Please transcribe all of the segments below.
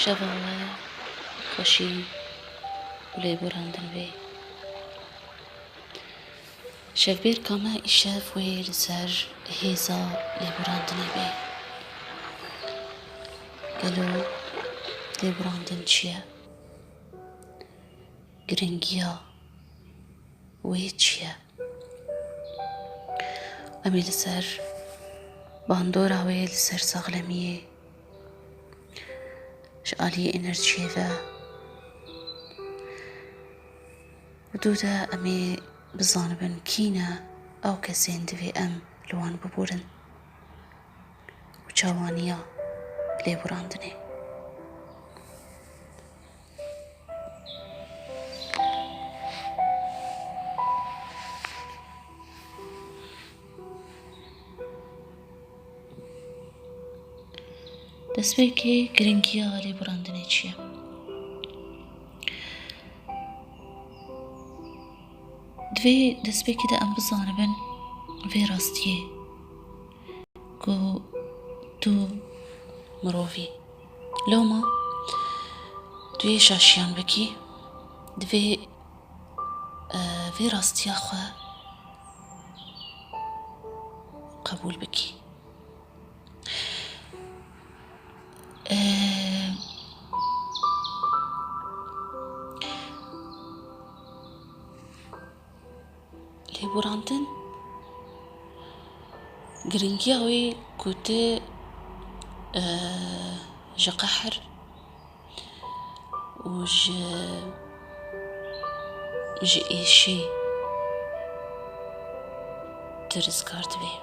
شەڤاوە خۆشی و لێبوڕاندن بێ. شەڤبێر کامە ئیشەڤ وێ لەسەر هێزا لێبوڕاندنێ بێ. گەلۆ لێبوڕاندن چییە؟ گرنگیە وێ چییە؟ ئەمێ لەسەر باندۆراوێ لەسەر ساغلەمیێ ji aliyê enerjiyê ve دوودا ئەمێ بزانبن کینە ئەو کەسێن divê em li wan biborin û çawaniya lêborandinê. Destpêkê giringiya lêborandinê çi ye? Divê destpêkê de em bizanibin vê rastiyê ku tu mirovî loma tu yê şaşiyan bikî, divê vê rastiya xwe qebûl bikî. Lêborandin giringiya wê ku tu ji qeher û ji êşê tu rizgar dibî.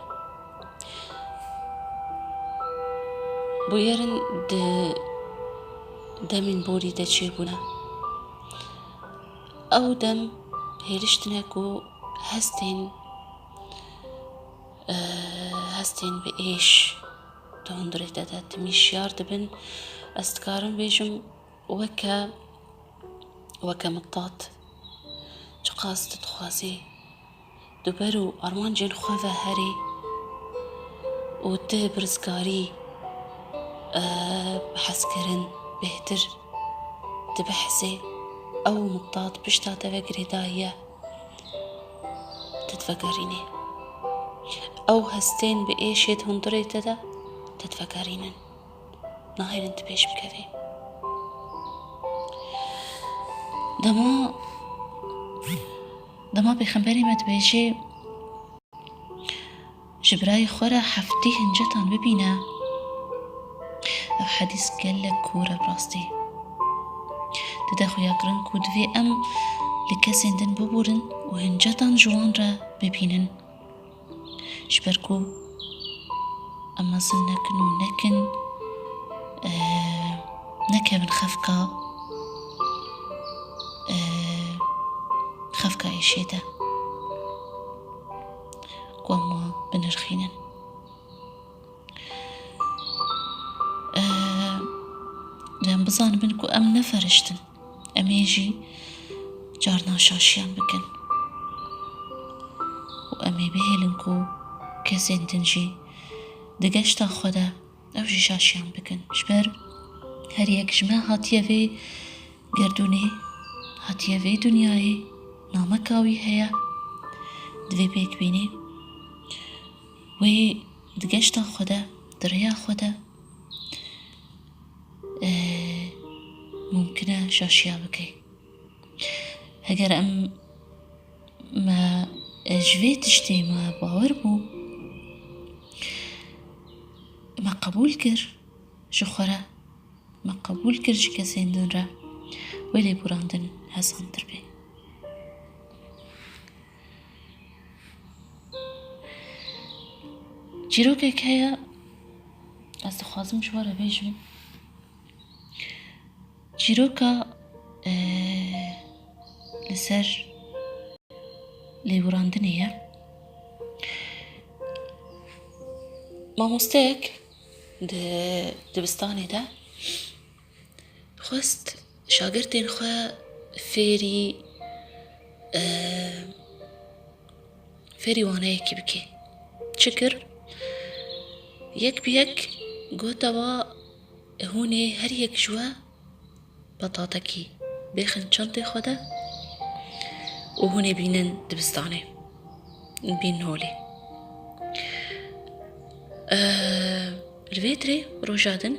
Bûyerin di demên borî de çêbûne. Ew dem hêriştine ku hestên bi êş di hundirê te de timîşyar dibin. Ez dikarim bêjim weke mitat çi qas tu dixwazî du ber û armancên xwe ve herî û tu bi rizgarî bi hezkirin bêhtir dibehezê ew mitat pişta te ve girêdayî tu divegerînî. Ew hestên bi êşê di hundirê te de tu divegerînin. Nahêlin tu pêş bikevî. Dema pêxemberê me dibêje ji birayê xwe re heftî hincetan bibîne. Ev hedîs gelek kûr e bi rastî. Dide xuya kirin ku divê em li kesên din biborin û hincetan ji wan re bibînin. Ji ber ku em mezin nekin û nekevin xefka êşê de ku em wan binirxînin. Em bizanibin ku em neferiştin. Em ê jî carna şaşiyan bikin û em ê bihêlin ku kesên din jî di geşta xwe de ew jî şaşiyan bikin. Ji ber her yek ji me hatiye vê gerdûnê, hatiye vê dunyayê, nameka wî heye, divê pêk bînî wê di geşta xwe de, di rêya xwe de mumkin e şaşiya bike. Heger em me ji vê tiştê me bawer bû, me qebûl kir ji xwe re, me qebûl kir ji kesên din re, wê lêborandin hezantir bê. Çîrokek heye, ez dixwazim ji we re bêjim, çîroka li ser lêborandinê ye. Mamosteyek di dibistanê de xwest şagirdên xwe fêrî waneyekî bike. Çi kir? Yek bi yek got ewa هوني هر يك جوا بطاطكي بيخن شنطي خدا وهوني بينن دبستاني بين هولي الفيتري روجادن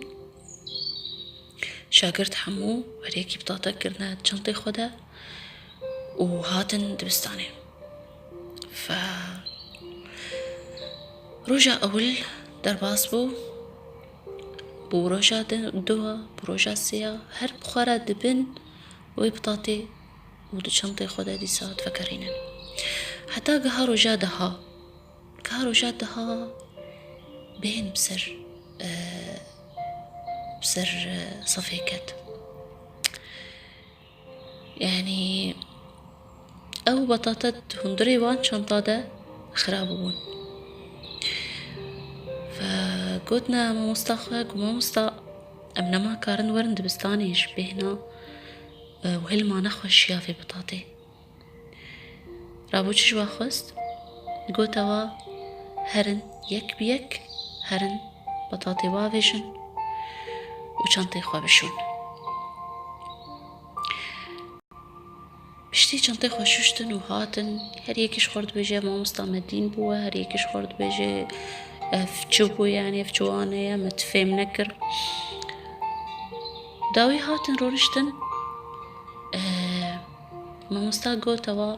شاگرد حمو هريكي بطاطا كرنا شنطي خدا وهاتن دبستاني ف روجا أول درباس بو روجا دوا بو روجا سيا هر بخارا دبن وي بطاطي ودو شنطي خدا دي ساعت فكرينن حتى قها روجا دها بين بسر صفيكت يعني او بطاطا هندري وان شنطة دا خرابون فقلتنا ما مستخفق وما أمنا ما كارن ورن دبستانيش بهنا وهل ما نخوش يا في بطاطي رابوشش واخست قلتوا هرن يك بيك هرن بطاطي وافيشن وشنطي خوابشون بشتي شنطي خوششتن وهاتن هر يكيش خورد بيجي ما مستعمدين بوا هر يكيش خورد بيجي فتشوبو يعني فتشوانيا متفهم نكر داوي هاتن رونشتن ما مستعقو توا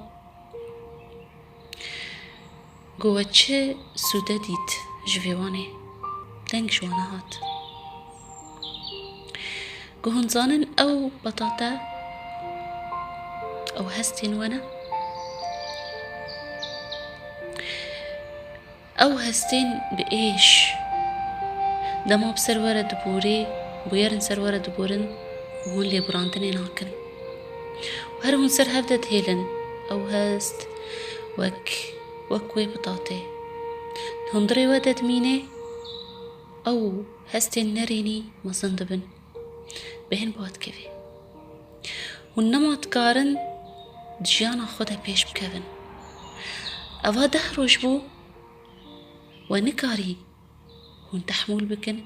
قوتش سوداديت جفيواني دنگ شوانا هات قهن زانن او بطاطا او هستين وانا او هستين بايش دما بسرورة دبوري بويرن سرورة دبورن وهون لي براندني ناكن وهر هون سر هفدت هيلن او هست وكوي بطاطي هندري ودت ميني او هستين نريني مصندبن بهن بوات كيفي ونما تقارن دجانا خودها بيش بكفن أفا دهروش بو ونكاري هون تحمول بكن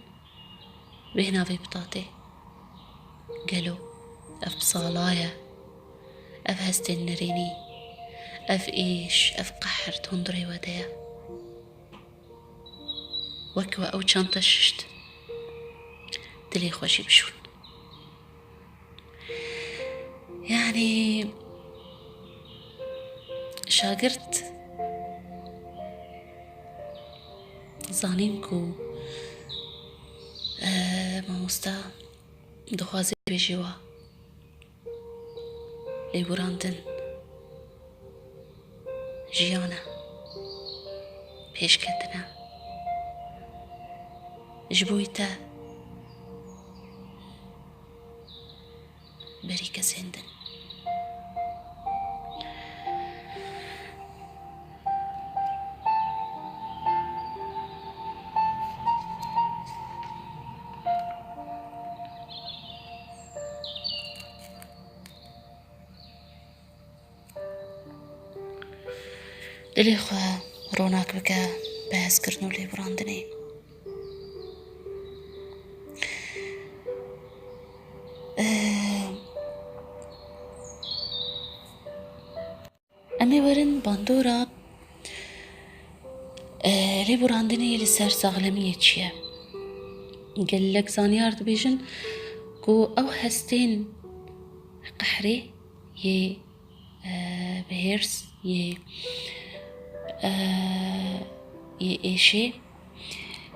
بهنا في بطاطي قالوا أف بصالايا أف هستين نريني أف إيش أف قحرت هندري ودايا وكوا أو شانتا ششت دلي خوشي بشون يعني شاگرد زانيمكو ماموستا دخوازي بيجيوا ليبوراندن جيانا بيش كدنا جبويتا بريكا سندن دلي خوا روناك بكا بحث كرنو لي براندني أمي ورن باندورا لي براندني لسر ساغلمية چيا قال لك زانيارد بيجن كو أو هستين قحري يه بهيرس يه إيشي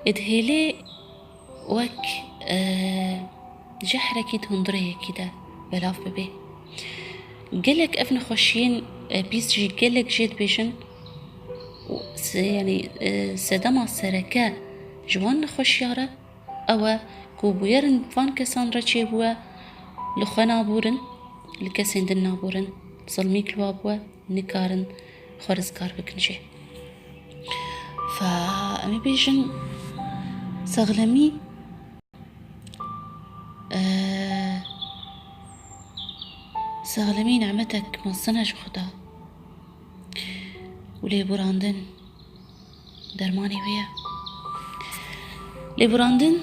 إدهيلي وك جحركي تهندريه كده بلاف ببي قالك أفن خوشين بيس جي قالك جيد بيجن يعني سدما سركا جوان خوشيارة أو كوبويرن فان كسان رچي بوا لخنا بورن لكسين دن نابورن ظلميك الوابوا نكارن خورزكار بكنجي فأمي بيجن سغلمي سغلمي نعمتك مصنج خدا ولي براندن درماني ويا لي براندن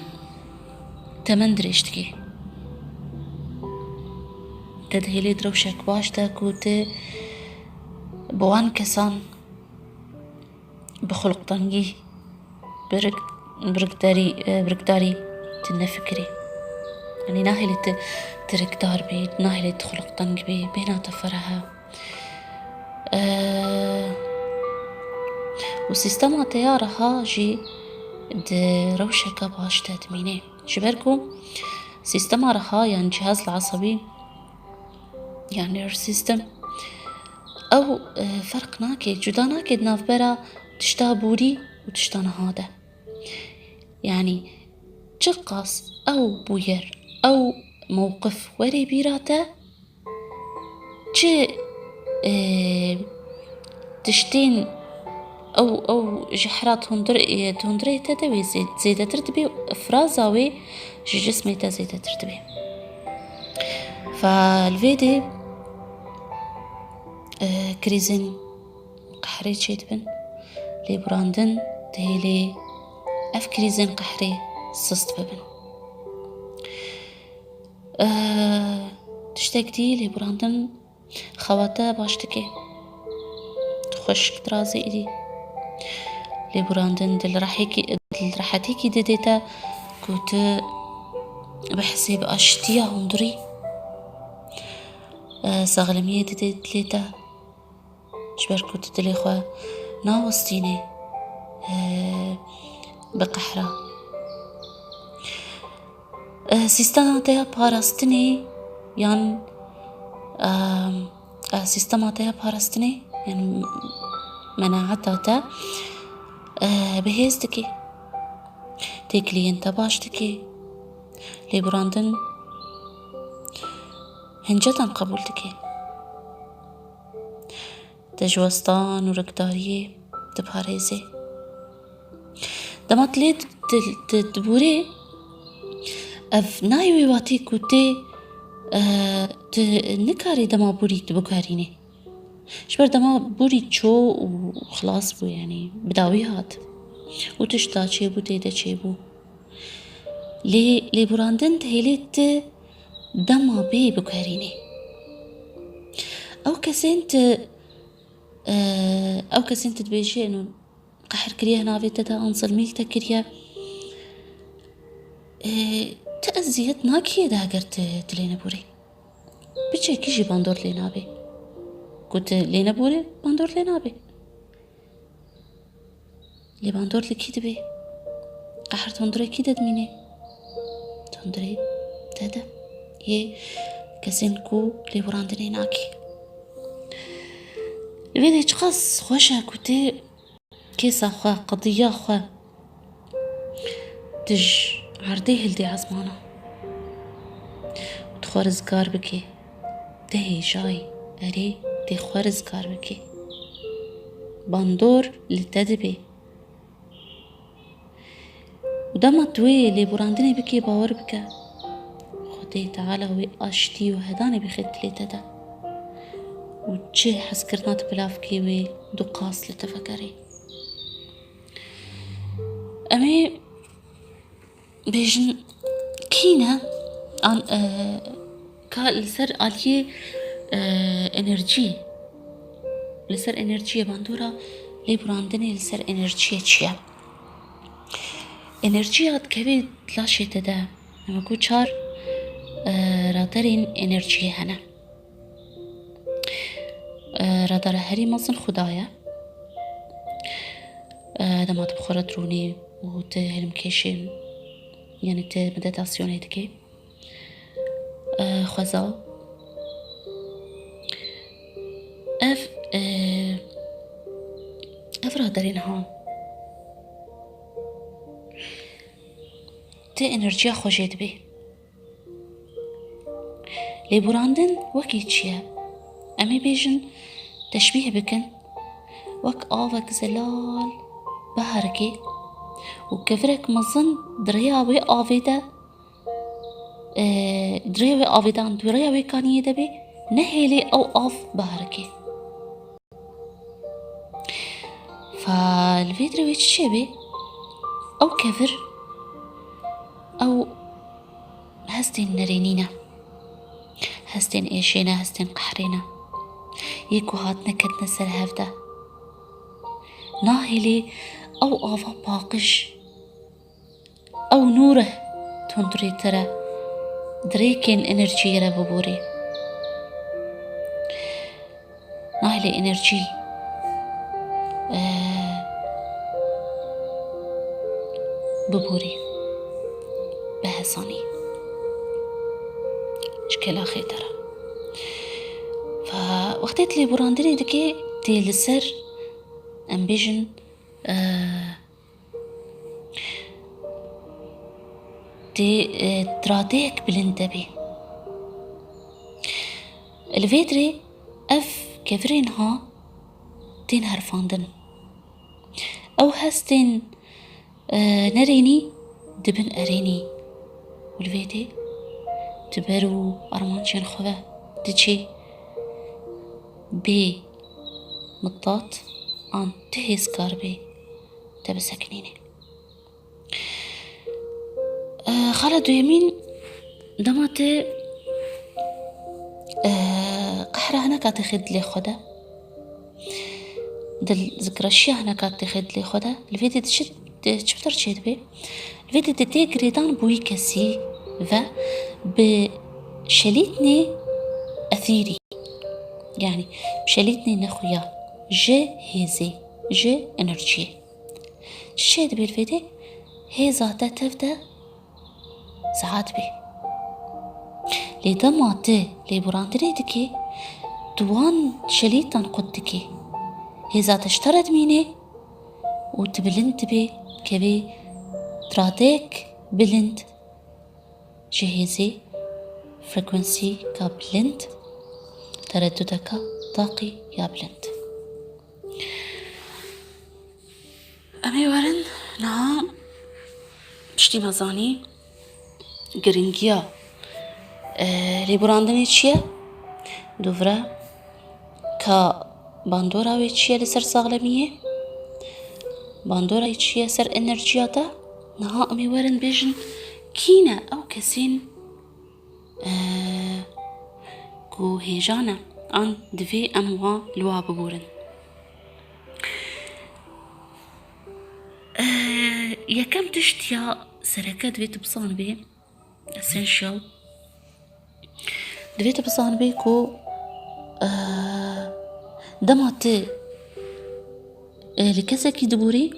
تمن دريشتكي تدهيلي دروشك باشتا كوت بوان كسان بخلق طنجي برقداري تنفكري يعني ناهي ترقدار بي ناهي تخلق طنج بي بينا تفرها وسيستما تيارها جي روشك باشتا تميني شبركو سيستما رها يعني الجهاز العصبي يعني السيستم أو فرق ناكد جدا ناكد نافبرا تشتا بوري وتشتا نهاده يعني تشقص أو بوير أو موقف وري بيراته تشتين أو جحرات هندري تدوي زيادة ترتبي إفرازاوي جسمي زيادة ترتبي فالفيدي كريزن قحري تشيدبن لي براندن تهيلي أف كريزن قحري صست ببن تشتكتي لي براندن خواتا باشتكي تخشك ترازي إيدي لي براندن دل راحتيكي ديتا كنت بحسب أشتيا هندري ساغلمية دليتا شبر كنت دلي خوا ناوستيني بقحرة سيستما تيا باراستني يعني سيستما تيا باراستني يعني مناعتها تا بهيزتكي تيكلي انت باشتكي لي براندن هنجتا قبولتكي تجوستان ورقدارية تبهاريزي دما تليد تبوري اف نايوي واتي كوتي نكاري دما بوري تبكاريني شبر دما بوري تشو وخلاص بو يعني بداوي هات وتشتا تشيبو تيدا تشيبو لي براندن تهيليت دما بي بكاريني أو كسنت تبيجي إنه قحر كريه نافي تدا أنصل ميلتا كريه تأزيت ناكي دا قرت تلينا بوري بيجي كيجي باندور لينا بي قلت لينا بوري باندور لينا بي لي باندور لكي دبي قحر تندري كي دميني تندري تدا هي كسنكو لي براندني ناكي الفيديو تقص خوشة كوتي كيسا خوا قضية خوا تج عرديه هلدي عزمانا وتخورز قار بكي دهي جاي أري دي خورز قار بكي باندور للتدبي ودما توي لي براندني بكي باور بكا خدي تعالى وي أشتي وهداني بخيت لي تدا وتشي حسكرنات بلافكي وي دقاس لتفكري أمي بيجن كينا عن لسر عليه انرجي لسر انرجي باندورا لي براندني لسر انرجي تشيا انرجيات كبير تلاشي تدا لما كو چار رادرين انرجي هنا رادر هري مصن خدايا دما تبخور دروني وتهلم كيشي يعني مديتاسيون هيدكي خزا اف رادرين ها تي انرجيا خوشيت بي لي براندن وكي تشيا امي بيجن تشبيه بكن وك آوك زلال بهركي وكفرك مظن درياوي آفيدا درياوي آفيدان درياوي كاني دبي نهيلي أو آف بهركي فالفيديو يتشبه أو كفر أو هستين نرينينا هستين إيشينا هستين قحرينا يكو هاتنا كتنا سر هفدا ناهلي أو آفا باقش أو نوره تندري ترى دريكين إنرجي رببوري ناهلي إنرجي ببوري بهساني شكلها خيترة فوقتت لي براندري دكي تي لسر امبيجن تي تراديك بلندبي الفيدري اف كفرينها تين هرفاندن او هستين نريني دبن اريني والفيدي تبرو ارمانشين خوه دجي بي مطاط آن تهيز كاربي تبسكنيني خالد يمين دماتي قحرة هنا كاتخد لي خدا دل ذكرشيا هنا كاتخد لي خدا الفيديو تشفتر تشيد بي الفيديو تتيقريدان بوي كسي و بشليتني أثيري يعني بشليتني نخويا جي هيزي جي انرجي شيد بالفيديو هي ذاتها تبدأ ساعات بي لدماتي لبراندري دكي دوان شليتان قدكي هي ذات اشترت ميني وتبلنت بي كبي تراديك بلند جهيزي فريكونسي كابلند ترددك طاقي يا بلند أمي ورن نعم تشتي مزاني جرينجيا لبراندني تشيا دوفرا كا باندورا ويتشيا لسر صاغلمية باندورا يتشيا سر انرجياتا نها أمي ورن بيجن كينا أو كسين كو هيجانا عن دفي أموا لوا ببورن يا كم تشتيا سركات بيت بصان بي اسينشال دفيت بصان بي كو دماتي لكسكي دبوري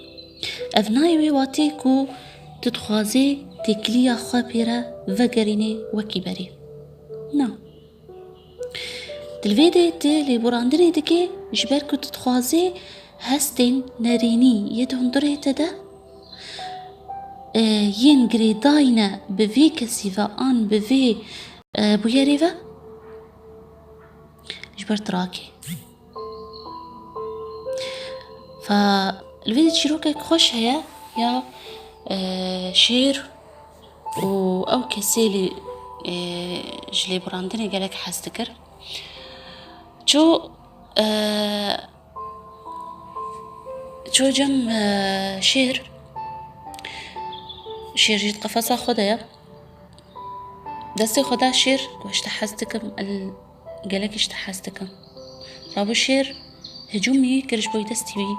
افناي واتي كو تتخوازي تكليا خابيرا فقريني وكبري نعم الفيديو تي لبراندري دكي جبركو تتخوازي هستين ناريني يدهندري تدا ينقري داينا بفي كسيفا آن بفي بويريفا جبرت راكي فالفيديو تشيروكي خوش هيا يا شير أو كسيلي جلي براندني قالك حاستكر شو جم شير جيت قفصة خدايا دستي خدا شير واش تحستكم قالك اش تحستكم رابو شير هجومي كرش بوي دستي بي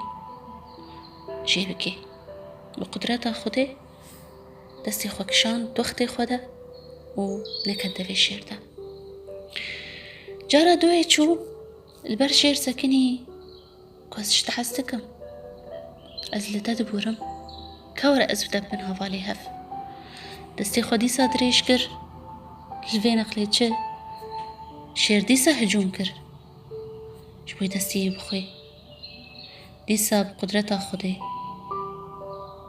جيبكي بقدرتها خدي دستي خوكشان دوختي خدا ونكد في الشير ده جارة دوي تشو البر شير سكني كوزش تحستكم أزلتا دبورم كورا أزودا من هفالي هف دستي خودي صادري يشكر الفين أقليتش شير ديسا هجوم كر شبوي دستي بخي ديسا بقدرتها خدي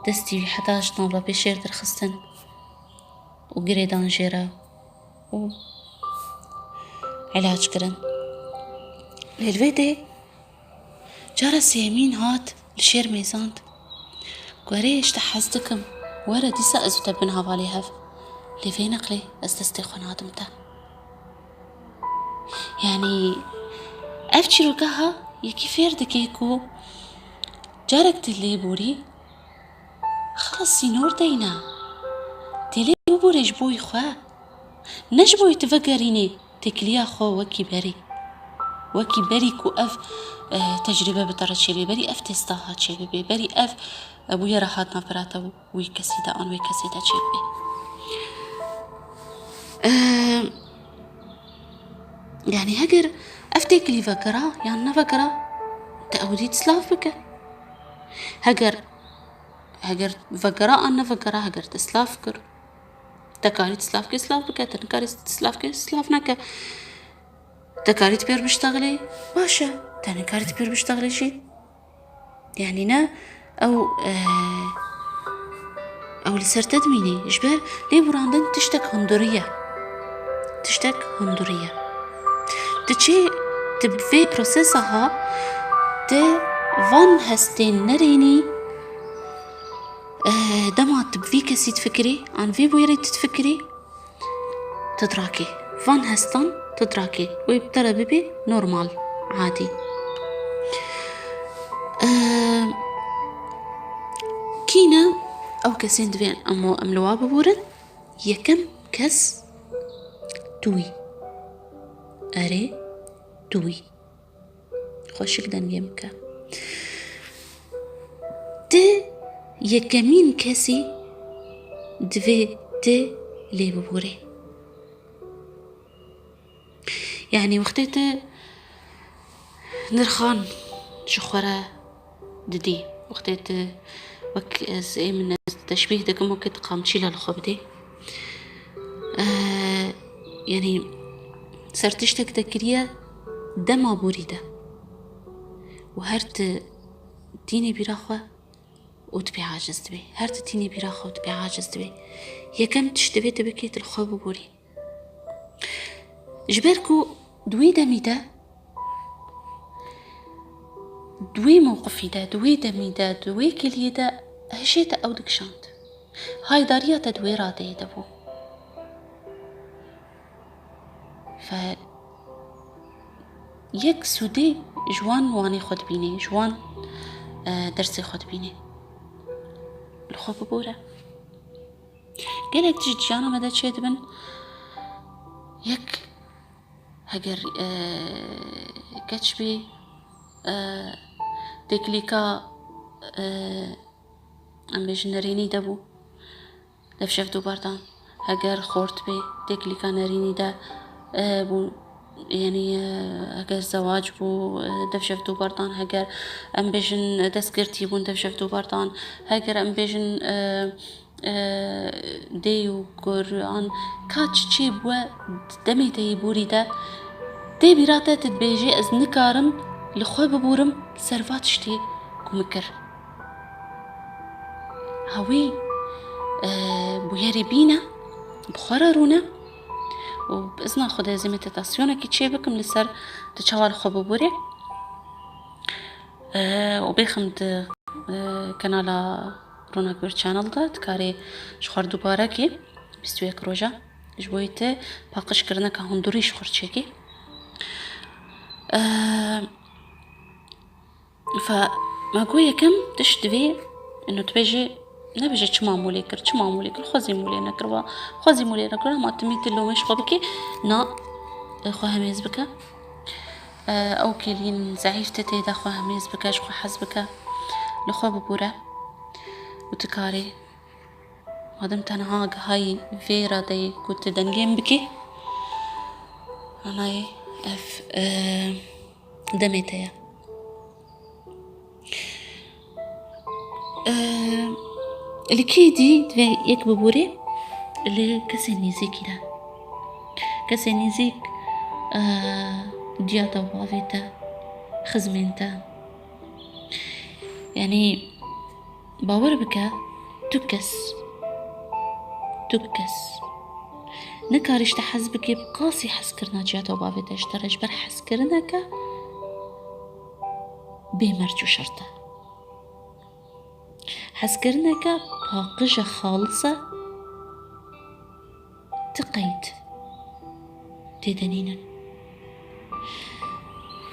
دستي حتى جنوبا بشير درخستن وقريدان جيرا علاج كرن للفيدي جارس يمين هات الشير ميزانت قريش تحزتكم ورا ديسا أزوتا بنها بالي هف لفين أقلي أستستيخون هادمتا يعني أفتشي رقاها يكي فيردكيكو جارك تلي بوري خلص سينور دينا تلي بوري جبوي خواه نجبو يتفكريني تكليا خو وكي بري كو أف تجربة بطرد شبي بري أف تستاهات شبي بري أف أبو يراحات نفراتا ويكسيدا أن ويكسيدا شبي يعني هجر أفتك لي فكرة يعني نفكرة تأودي تسلاف بك هجر فكرة أنا فكرة هجر تسلاف كر تكاري تسلاف كي سلاف بك تنكاري تسلاف كي سلاف نكا تكاري تبير بشتغلي باشا تنكاري تبير بشتغلي شي يعني نا أو لسر تدميني إجبار ليه براندن تشتك هندورية تشي تبفي بروسيسها ت فان هستين نريني دما تبفي كسي تفكري عن في بويري تتفكري تدراكي فان هستان تدراكي ويبترى ببي نورمال عادي كينا أو كسين دفين أملوا ببورن يكم كس توي أري توي خوشك دن يمكا يكمين كسي دفي لي ببوري يعني وقتت نرخان شخورة ددي وقتت وك زي من التشبيه ده كم وقت قامتشي للخبدي يعني سرتشتك تكريا دما بوريدة وهرت تيني براخوة وتبي عاجز تبي هرت تيني براخوة وتبي عاجز تبي هي كم تشتبي تبكيت الخوب بوري جبركو دوي دميدا دوي موقفي دا دوي دميدا دوي كليدا هشيتا أو دكشانت هاي داريا تدوي رادي دبو يك سودي جوان واني خد بيني جوان درسي خد بيني الخوف بورا قالك تجي جانا مدى تشيد بن يك هجر كتشبي تكليكا ام بيش نريني دبو لفشف دو بردان هجر خورت بي تكليكا نريني دا بو يعني هجر زواج بو دفشف دو بردان هجر ام بيجن تسكرتي بون دفشف دو بردان هجر ام بيجن ديو قرآن كاتش چي بوا دمي تي بوري دا دي براتا تتبيجي از نكارم لخوي ببورم سرفات شتي كمكر هاوي بويري بينا بخرارونا وبإذن خدا زي متتاسيونا كي تشي بكم لسر تشوال خو ببوري وبيخمد كنالا رونا كبير چانل دا تكاري شخور دوباره كي بستوية كروجا جبويته باقش كرنا كهندوري شخور چيكي فما قوية كم تشتوي انو تبيجي نبيجي چه معمولي كر خوزي مولي نكر ما تميت اللو مش خبكي نا خو هميز بك او كلين زعيف تتيدا خو هميز بك خو حزبك لخو ببورا وتكاري مادام تنها هاي فيرا داي كنت دنجين بكي أنا أف دميتها الكيدي دفي يكببوري اللي كسينيزي كده كسينيزيك دياتا وافيتا خزمينتا يعني باور بك تكس نكارش تحزبك بقاسي حسكرنا جاتا وبافيتا اشترج بر حسكرناك بمرجو شرطة حسكرناك باقجة خالصة تقيد تدنينا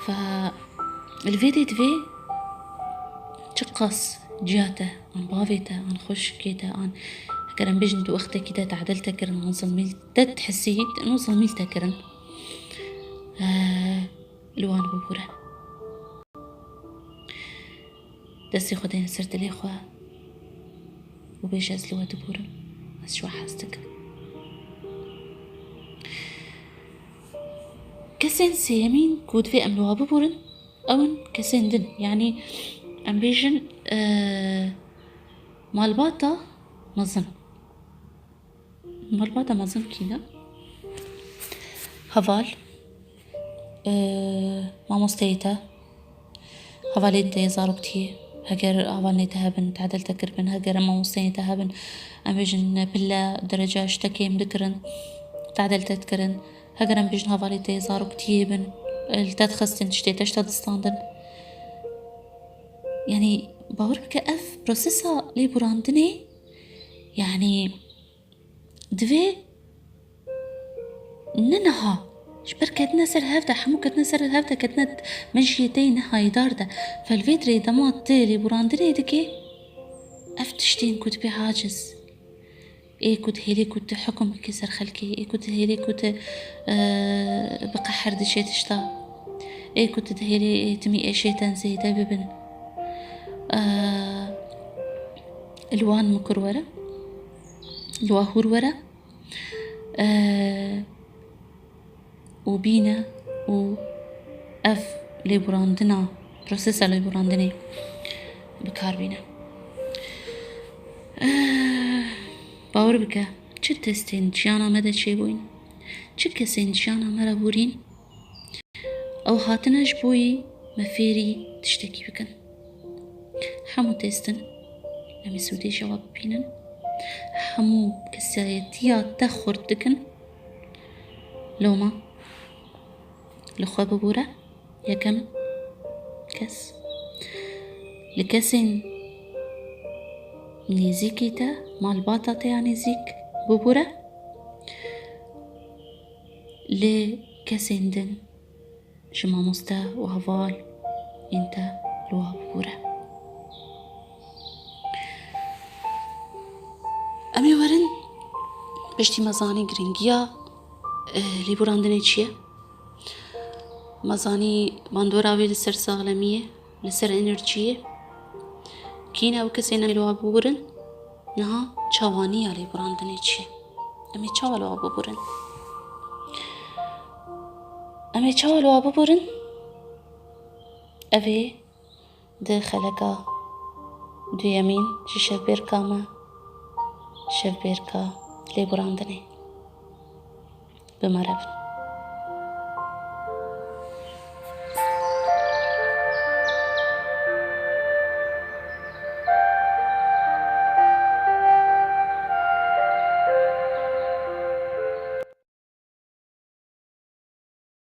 فالفيديو دفي تقص جاتا عن بافيتا عن خوش كده عن هكرن بيجن دو أختك كده تعدل تكرن نظلمي ده تحسي إنه ظلمي تكرن لوان ببورن دسي خدين سرت لي خوا وبيجاز لوا دبورن بس شو حاستك كسين سيمين كود في أملوها ببورن أون كسين دن يعني أمبيجن مالباتا مظن مالباتا مظن كده هفال ما مستيتا هفالي دي زاروكتي هجر هفالني تهبن تعدل تكربن هجر ما مستيتا تهبن أمبيجن بلا درجة اشتكي مذكرن تعدل تذكرن هجر أمبيجن هفالي دي زاروكتي بن التدخستن تشتي تشتد ستاندن يعني باورك أف بروسيسا لي براندني يعني دوي ننها شبر كدنا سر هفدا حمو كدنا سر هفدا كدنا مجي دينا هاي داردا فالفيدري دمات لي براندني دكي أف تشتين كنت بعاجز إيه كنت هيلي كنت حكم كسر خلكي إيه كنت هيلي كنت بقى حرد شي تشتا إيه كنت هيلي تمي إيه شي تنزي داببن الوان مكرورة الواهور ورا وبينا و اف ليبراندنا بروسيسا ليبراندني بكاربينا باور بك چه تستين جيانا مدى چه بوين چه كسين جيانا مرا بورين او هاتناش بوي مفيري تشتكي بكن حمو تستن لما سودي جواب بينن حمو كسيتيا تخور دكن لوما لخوا ببورة يكم كس لكسين نيزيكيتا مال باطاطا يعني زيك ببورة لكسين دن جمع مستا وهفال انت لوها ببورة أمي ورن بشتي مزاني جرينجيا لي براندني چيه مزاني باندوراوي لسر ساغلمية لسر انرجية كينا وكسينا لوا بورن نها چاواني لي براندني چيه أمي چاوا لوا بورن أمي چاوا لوا بورن أبي ده خلقا دو يمين شبير كاما شبيركا لي براندني بمرب